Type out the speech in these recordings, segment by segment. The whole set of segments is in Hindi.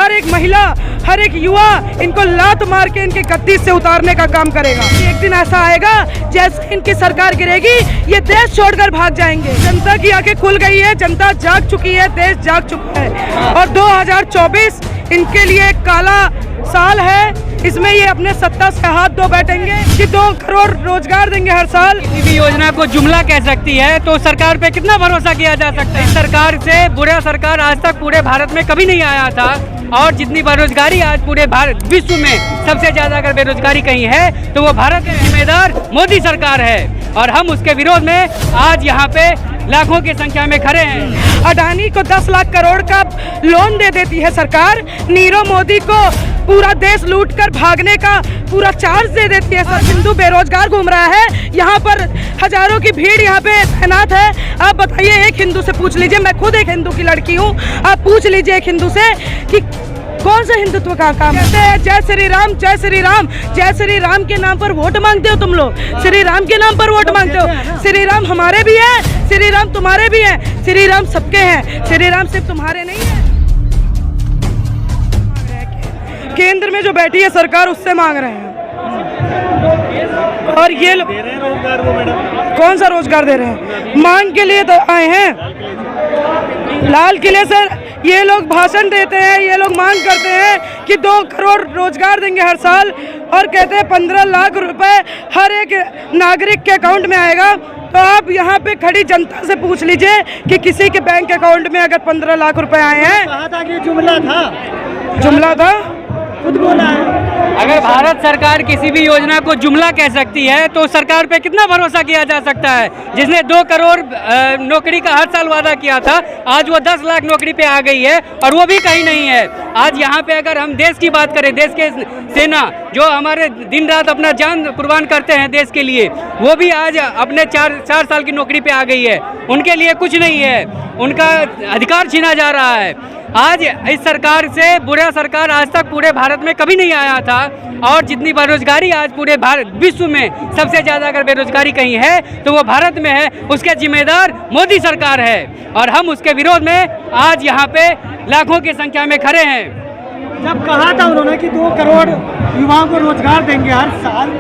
हर एक महिला, हर एक युवा इनको लात मार के इनके गद्दी से उतारने का काम करेगा। एक दिन ऐसा आएगा जैसे इनकी सरकार गिरेगी ये देश छोड़कर भाग जाएंगे। जनता की आंखें खुल गई है, जनता जाग चुकी है, देश जाग चुका है और 2024 इनके लिए एक काला साल है। इसमें ये अपने सत्ता से हाथ धो बैठेंगे कि 2 करोड़ रोजगार देंगे हर साल। किसी भी योजना को जुमला कह सकती है तो सरकार पे कितना भरोसा किया जा सकता है। इस सरकार से बुरा सरकार आज तक पूरे भारत में कभी नहीं आया था और जितनी बेरोजगारी आज पूरे भारत विश्व में सबसे ज्यादा अगर बेरोजगारी कहीं है तो वो भारत के जिम्मेदार मोदी सरकार है और हम उसके विरोध में आज यहाँ पे लाखों की संख्या में खड़े हैं। अडानी को 10 लाख करोड़ का लोन दे देती है सरकार, नीरव मोदी को पूरा देश लूटकर भागने का पूरा चार्ज दे देती है। सर हिंदू बेरोजगार घूम रहा है, यहाँ पर हजारों की भीड़ यहाँ पे तैनात है। आप बताइए, एक हिंदू से पूछ लीजिए, मैं खुद एक हिंदू की लड़की हूँ, आप पूछ लीजिए एक हिंदू से कि कौन सा हिंदुत्व का काम कहते हैं। जय श्री राम, जय श्री राम, जय श्री राम के नाम पर वोट मांगते हो तुम लोग, श्री राम के नाम पर वोट मांगते हो। श्री राम हमारे भी है, श्री राम तुम्हारे भी हैं, श्री राम सबके हैं, श्री राम सिर्फ तुम्हारे नहीं है। केंद्र में जो बैठी है सरकार उससे मांग रहे हैं और ये लोग कौन सा रोजगार दे रहे हैं, मांग के लिए तो आए हैं लाल किले सर। ये लोग भाषण देते हैं, ये लोग मांग करते हैं कि 2 करोड़ रोजगार देंगे हर साल और कहते हैं 15 लाख रुपए हर एक नागरिक के अकाउंट में आएगा। तो आप यहाँ पे खड़ी जनता से पूछ लीजिए कि किसी के बैंक अकाउंट में अगर 15 लाख रुपए आए हैं। कहा था कि जुमला था, जुमला था, खुद बोला है। अगर भारत सरकार किसी भी योजना को जुमला कह सकती है तो सरकार पे कितना भरोसा किया जा सकता है। जिसने 2 करोड़ नौकरी का हर साल वादा किया था, आज वो 10 लाख नौकरी पे आ गई है और वो भी कहीं नहीं है। आज यहाँ पे अगर हम देश की बात करें, देश के सेना जो हमारे दिन रात अपना जान कुर्बान करते हैं देश के लिए, वो भी आज अपने 4 साल की नौकरी पे आ गई है। उनके लिए कुछ नहीं है, उनका अधिकार छीना जा रहा है। आज इस सरकार से बुरा सरकार आज तक पूरे भारत में कभी नहीं आया था और जितनी बेरोजगारी आज पूरे भारत विश्व में सबसे ज़्यादा अगर बेरोजगारी कहीं है तो वो भारत में है, उसके जिम्मेदार मोदी सरकार है और हम उसके विरोध में आज यहाँ पे लाखों की संख्या में खड़े हैं। जब कहा था उन्होंने कि 2 करोड़ युवाओं को रोजगार देंगे हर साल,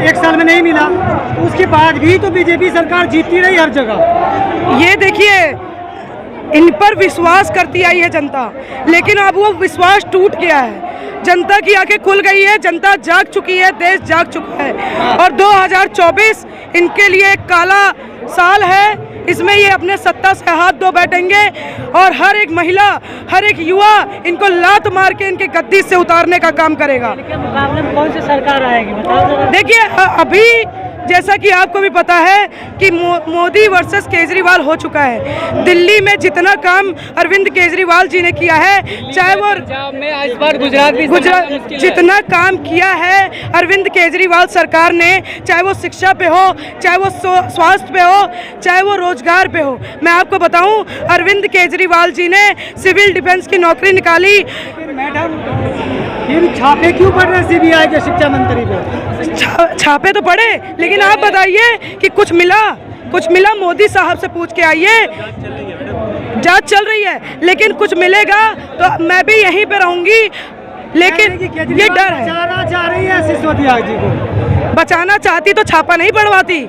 1 साल में नहीं मिला, उसके बाद भी तो बीजेपी सरकार जीतती रही हर जगह। ये देखिए, इन पर विश्वास करती आई है जनता, लेकिन अब वो विश्वास टूट गया है। जनता की आंखें खुल गई है, जनता जाग चुकी है, देश जाग चुका है और 2024 इनके लिए एक काला साल है। इसमें ये अपने सत्ता से हाथ धो बैठेंगे और हर एक महिला, हर एक युवा इनको लात मार के इनके गद्दी से उतारने का काम करेगा। मुकाबले में कौन सी सरकार आएगी बताओ। देखिए, अभी जैसा कि आपको भी पता है कि मोदी वर्सेस केजरीवाल हो चुका है। दिल्ली में जितना काम अरविंद केजरीवाल जी ने किया है, चाहे वो गुजरात जितना काम किया है अरविंद केजरीवाल सरकार ने, चाहे वो शिक्षा पे हो, चाहे वो स्वास्थ्य पे हो, चाहे वो रोजगार पे हो। मैं आपको बताऊं, अरविंद केजरीवाल जी ने सिविल डिफेंस की नौकरी निकाली। मैडम, ये छापे क्यों पड़ रहे सीबीआई के शिक्षा मंत्री पे? छापे तो पड़े, लेकिन आप बताइए कि कुछ मिला? कुछ मिला? मोदी साहब से पूछ के आइए, जांच चल रही है, लेकिन कुछ मिलेगा तो मैं भी यहीं पे रहूंगी। लेकिन ये डर है, बचाना चाह रही है सिसोदिया जी को। बचाना चाहती तो छापा नहीं पड़वाती।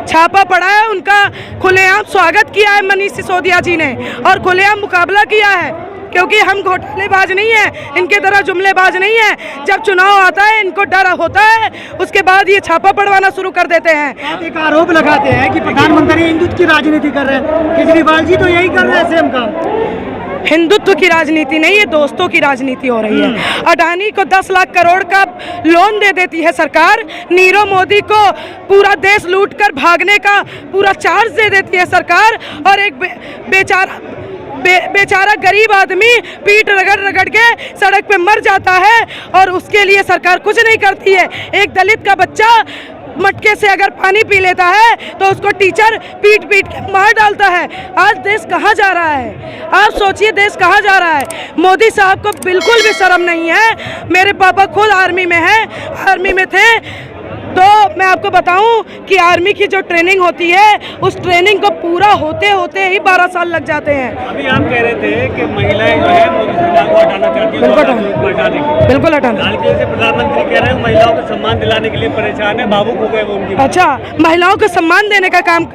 छापा पड़ा है, उनका खुलेआम स्वागत किया है मनीष सिसोदिया जी ने और खुलेआम मुकाबला किया है, क्योंकि हम घोटालेबाज नहीं है, इनके तरह जुमलेबाज नहीं है। जब चुनाव आता है इनको डर होता है, उसके बाद ये छापा पड़वाना शुरू कर देते हैं। आप एक आरोप लगाते हैं कि प्रधानमंत्री हिंदुत्व की राजनीति कर रहे हैं, केजरीवाल जी तो यही कर रहे हैं सेम काम। हिंदुत्व की राजनीति नहीं, ये दोस्तों की राजनीति हो रही है। अडानी को 10 लाख करोड़ का लोन दे देती है सरकार, नीरव मोदी को पूरा देश लूटकर भागने का पूरा चार्ज दे देती है सरकार और एक बेचारा गरीब आदमी पीठ रगड़ रगड़ के सड़क पे मर जाता है और उसके लिए सरकार कुछ नहीं करती है। एक दलित का बच्चा मटके से अगर पानी पी लेता है तो उसको टीचर पीट पीट के मार डालता है। आज देश कहाँ जा रहा है? आप सोचिए, देश कहाँ जा रहा है? मोदी साहब को बिल्कुल भी शर्म नहीं है। मेरे पापा खुद आर्मी में हैं, आर्मी में थे, तो मैं आपको बताऊं कि आर्मी की जो ट्रेनिंग होती है उस ट्रेनिंग को पूरा होते होते ही 12 साल लग जाते हैं। अभी आप कह रहे थे कि महिलाएं जो है हटाना चाहती है, बिल्कुल हटाने की। बिल्कुल हटाना। लाल किले से प्रधानमंत्री कह रहे हैं महिलाओं को सम्मान दिलाने के लिए परेशान है, भावुक हो गए वो उनकी। अच्छा, महिलाओं को सम्मान देने का काम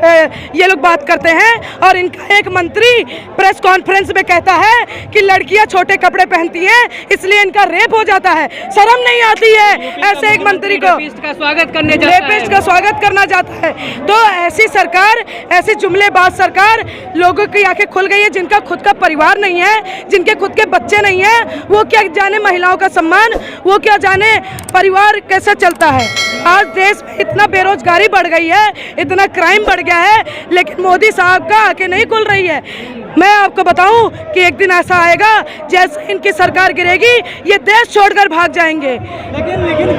ये लोग बात करते हैं, और इनका एक मंत्री प्रेस कॉन्फ्रेंस में कहता है कि लड़कियां छोटे कपड़े पहनती हैं इसलिए इनका रेप हो जाता है। शर्म नहीं आती है ऐसे एक मंत्री को? रेपिस्ट का स्वागत करने जाता है। रेपिस्ट का स्वागत करना चाहता है। तो ऐसी सरकार, ऐसी जुमलेबाज सरकार, लोगों की आंखें खुल गई है। जिनका खुद का परिवार नहीं है, जिनके खुद के बच्चे नहीं हैं, वो क्या जाने महिलाओं का सम्मान, वो क्या जाने परिवार कैसे चलता है। आज देश में इतना बेरोजगारी बढ़ गई है, इतना क्राइम बढ़ गया है, लेकिन मोदी साहब का आंखें नहीं खुल रही है। मैं आपको बताऊं कि एक दिन ऐसा आएगा जैसे इनकी सरकार गिरेगी ये देश छोड़कर भाग जाएंगे। लेकिन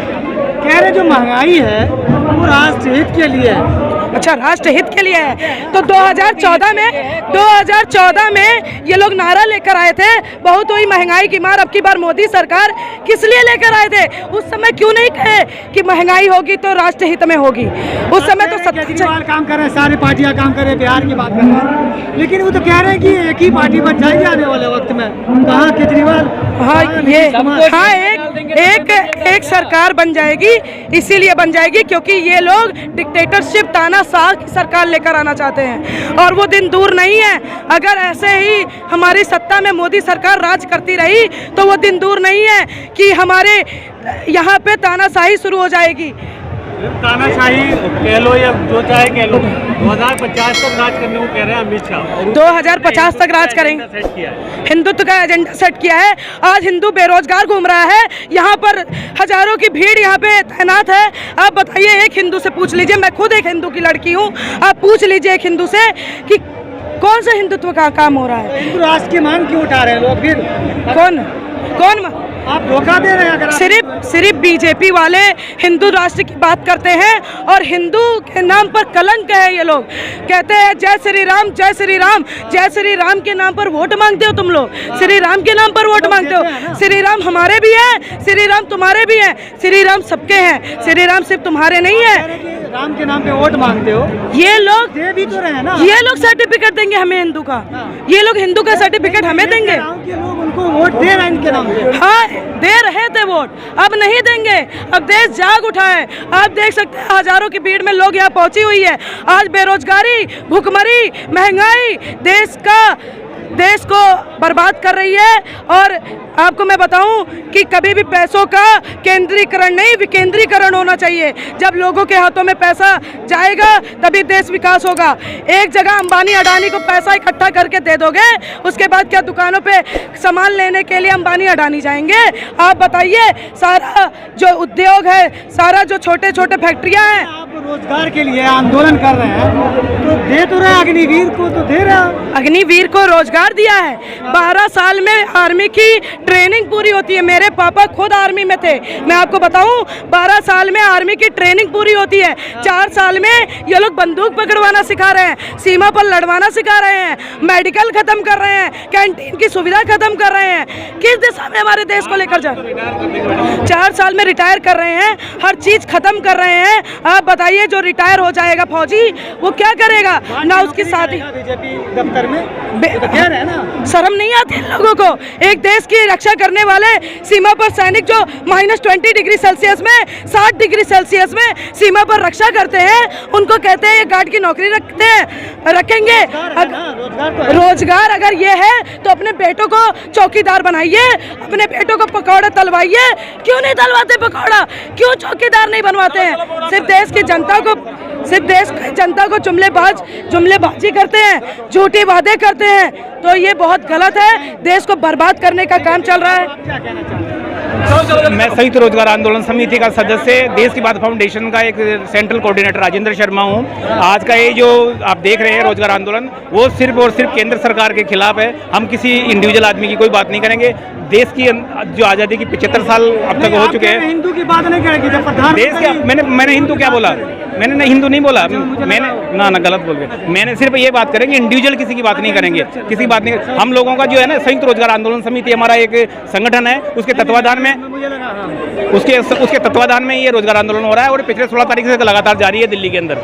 कह रहे जो महंगाई है वो राष्ट्र हित के लिए है। अच्छा, राष्ट्र हित के लिए है। तो 2014 में ये लोग नारा लेकर आए थे, बहुत हुई महंगाई की मार, अब की बार मोदी सरकार किस लिए लेकर आए थे? उस समय क्यों नहीं कहे कि महंगाई होगी तो राष्ट्र हित में होगी? उस समय तो केजरीवाल काम कर रहे हैं, सारी पार्टियां काम कर रहे हैं, बिहार की बात कर रहे हैं, लेकिन वो तो कह रहे हैं कि एक ही पार्टी बन जाएगी आने वाले वक्त में। कहाँ केजरीवाल? हाँ, एक सरकार बन जाएगी, इसीलिए बन जाएगी क्योंकि ये लोग डिक्टेटरशिप, तानाशाह की सरकार लेकर आना चाहते हैं, और वो दिन दूर नहीं है। अगर ऐसे ही हमारी सत्ता में मोदी सरकार राज करती रही तो वो दिन दूर नहीं है कि हमारे यहाँ पे तानाशाही शुरू हो जाएगी। तानाशाही कह लो या जो चाहे कह लो, 2050 तक राज करने को कह रहे हैं अमित शाह। 2050 तक राज करेंगे, सेट किया है, हिंदुत्व का एजेंडा सेट किया है। आज हिंदू बेरोजगार घूम रहा है, यहाँ पर हजारों की भीड़ यहाँ पे तैनात है। आप बताइए, एक हिंदू से पूछ लीजिए, मैं खुद एक हिंदू की लड़की हूँ, आप पूछ लीजिए एक हिंदू से कि कौन सा हिंदुत्व का काम हो रहा है। हिंदू राष्ट्र की मांग क्यों उठा रहे हैं लोग? फिर कौन आप धोखा दे रहे हैं। अगर सिर्फ बीजेपी वाले हिंदू राष्ट्र की बात करते हैं और हिंदू के नाम पर कलंक है। ये लोग कहते हैं जय श्री राम, जय श्री राम। जय श्री राम के नाम पर वोट मांगते हो तुम लोग, श्री राम के नाम पर वोट मांगते हो। श्री राम हमारे भी हैं, श्री राम तुम्हारे भी हैं, श्री राम सबके हैं, श्री राम सिर्फ तुम्हारे नहीं है। राम के नाम पे वोट मांगते हो, ये लोग दे भी तो रहे हैं ना। ये लोग सर्टिफिकेट देंगे हमें हिंदू का, ये लोग हिंदू का सर्टिफिकेट हमें देंगे। गाँव के लोग उनको वोट दे रहे हैं इनके नाम पे। हाँ, दे रहे थे वोट, अब नहीं देंगे। अब देश जाग उठा है। आप देख सकते हैं हजारों की भीड़ में लोग यहाँ पहुंची हुई है। आज बेरोजगारी, भुखमरी, महंगाई देश को बर्बाद कर रही है। और आपको मैं बताऊं कि कभी भी पैसों का केंद्रीकरण नहीं, विकेंद्रीकरण होना चाहिए। जब लोगों के हाथों में पैसा जाएगा तभी देश विकास होगा। एक जगह अंबानी अडानी को पैसा इकट्ठा करके दे दोगे, उसके बाद क्या दुकानों पे सामान लेने के लिए अंबानी अडानी जाएंगे? आप बताइए, सारा जो उद्योग है, सारा जो छोटे छोटे फैक्ट्रियां हैं, आप रोजगार के लिए आंदोलन कर रहे हैं तो दे तो रहे, अग्निवीर को तो दे रहे। अग्निवीर को रोजगार दिया है। 12 साल में आर्मी की ट्रेनिंग पूरी होती है। मेरे पापा खुद आर्मी में थे, मैं आपको बताऊं, 12 साल में आर्मी की ट्रेनिंग पूरी होती है। 4 साल में ये लोग बंदूक पकड़वाना सिखा रहे हैं, सीमा पर लड़वाना सिखा रहे हैं, मेडिकल खत्म कर रहे हैं, कैंटीन की सुविधा खत्म कर रहे हैं। किस दिशा में हमारे देश को लेकर जा रहे हैं? 4 साल में रिटायर कर रहे हैं, हर चीज खत्म कर रहे हैं। आप बताइए, जो रिटायर हो जाएगा फौजी वो क्या करेगा? ना उसकी शादी, बीजेपी दफ्तर में तो कह रहे हैं ना। शर्म नहीं आती इन लोगों को? एक देश की रक्षा करने वाले सीमा पर सैनिक जो -20 डिग्री सेल्सियस में, 60 डिग्री सेल्सियस में सीमा पर रक्षा करते हैं, उनको कहते हैं ये गार्ड की नौकरी रखेंगे। रोजगार अगर ये है तो अपने बेटों को चौकीदार बनाइए, अपने बेटों को पकौड़े तलवाइए। क्यों नहीं तलवाते पकौड़ा? क्यों चौकीदार नहीं बनवाते हैं? सिर्फ देश की जनता को जुमलेबाजी करते हैं, झूठी वादे करते हैं। तो ये बहुत गलत है, देश को बर्बाद करने का काम चल रहा है। मैं संयुक्त रोजगार आंदोलन समिति का सदस्य, देश की बात फाउंडेशन का एक सेंट्रल कोऑर्डिनेटर राजेंद्र शर्मा हूं। आज का ये जो आप देख रहे हैं रोजगार आंदोलन, वो सिर्फ और सिर्फ केंद्र सरकार के खिलाफ है। हम किसी इंडिविजुअल आदमी की कोई बात नहीं करेंगे। देश की जो आज़ादी की 75 साल अब तक हो चुके हैं। हिंदू की बात नहीं करेगी जब प्रधानमंत्री। देश क्या, मैंने हिंदू क्या बोला? मैंने हिंदू नहीं बोला, मैंने ना गलत बोल गए। मैंने सिर्फ ये बात करेंगे, इंडिविजुअल किसी की बात नहीं करेंगे, किसी की बात नहीं। हम लोगों का जो है ना, संयुक्त रोजगार आंदोलन समिति हमारा एक संगठन है, उसके तत्वाधान में उसके तत्वाधान में ये रोजगार आंदोलन हो रहा है और पिछले 16 तारीख से लगातार जारी है दिल्ली के अंदर।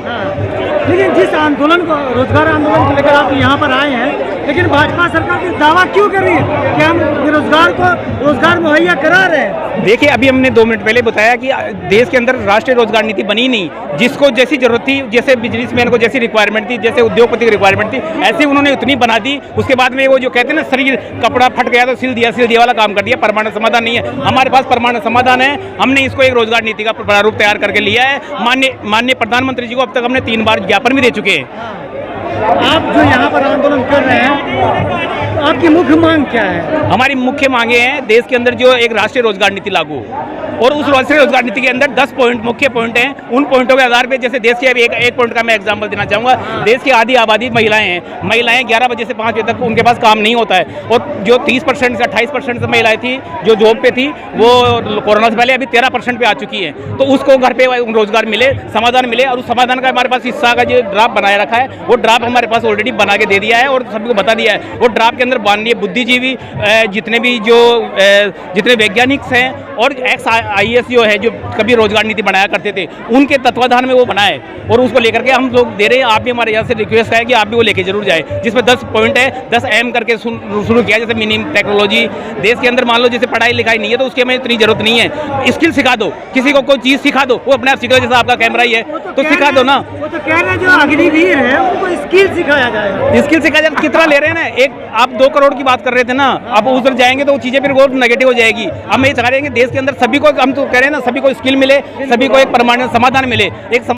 लेकिन जिस आंदोलन को, रोजगार आंदोलन को लेकर आप यहाँ पर आए हैं, लेकिन भाजपा सरकार की दावा क्यों कर रही है कि हम बेरोजगार को रोजगार मुहैया करा रहे हैं? देखिए, अभी हमने 2 मिनट पहले बताया कि देश के अंदर राष्ट्रीय रोजगार नीति बनी नहीं। जिसको जैसी जरूरत थी, जैसे बिजनेसमैन को जैसी रिक्वायरमेंट थी, जैसे उद्योगपति की रिक्वायरमेंट थी, ऐसे उन्होंने उतनी बना दी। उसके बाद में वो जो कहते हैं ना, शरीर कपड़ा फट गया तो सिल दिया वाला काम कर दिया। परमानेंट समाधान नहीं है हमारे पास, परमानेंट समाधान है। हमने इसको एक रोजगार नीति का प्रारूप तैयार करके लिया है। माननीय प्रधानमंत्री जी को अब तक हमने 3 बार ज्ञापन भी दे चुके हैं। आप जो यहाँ पर आंदोलन कर रहे हैं, आपकी मुख्य मांग क्या है? हमारी मुख्य मांगे हैं, देश के अंदर जो एक राष्ट्रीय रोजगार नीति लागू हो, और उस राष्ट्रीय रोजगार नीति के अंदर 10 पॉइंट मुख्य पॉइंट हैं। उन पॉइंटों के आधार पे, जैसे देश के एक पॉइंट का मैं एग्जांपल देना चाहूँगा। देश की आधी आबादी महिलाएं हैं। महिलाएं 11 बजे से 5 बजे तक उनके पास काम नहीं होता है, और जो 30% से 28% से महिलाएं थी जो जॉब पे थी, वो कोरोना से पहले अभी 13% पे आ चुकी है। तो उसको घर पे रोजगार मिले, समाधान मिले, और उस समाधान का हमारे पास हिस्सा का जो ड्राफ्ट बनाए रखा है, वो ड्राफ्ट हमारे पास ऑलरेडी बना के दे दिया है और सभी को बता दिया है। वो ड्राफ्ट के अंदर माननीय बुद्धिजीवी, जितने भी जितने वैज्ञानिक हैं और एक्स IAS जो है, जो कभी रोजगार नीति बनाया करते थे, उनके तत्वाधान में वो बना है, और उसको लेकर के हम लोग दे रहे हैं। आप भी हमारे यहाँ से रिक्वेस्ट है कि आप भी वो लेके जरूर जाए, जिसमें 10 पॉइंट है, 10 M करके शुरू किया। जैसे मिनिमम टेक्नोलॉजी, देश के अंदर मान लो जैसे पढ़ाई लिखाई नहीं है तो उसकी हमें इतनी जरूरत नहीं है। स्किल सिखा दो, किसी को कोई चीज़ सिखा दो, वो अपने आप सीख लो। जैसे आपका कैमरा ही है तो सिखा दो ना। वो तो कह रहे हैं जो अग्निवीर है उनको स्किल सिखाया जाएगा। स्किल सिखाया जाए, कितना ले रहे हैं ना? आप 2 करोड़ की बात कर रहे थे ना, आप उधर जाएंगे तो वो चीज़ें फिर और नेगेटिव हो जाएगी। हम ये चाह रहे हैं कि देश के अंदर सभी को, हम तो कह रहे हैं ना, सभी को स्किल मिले, सभी को एक परमानेंट समाधान मिले। एक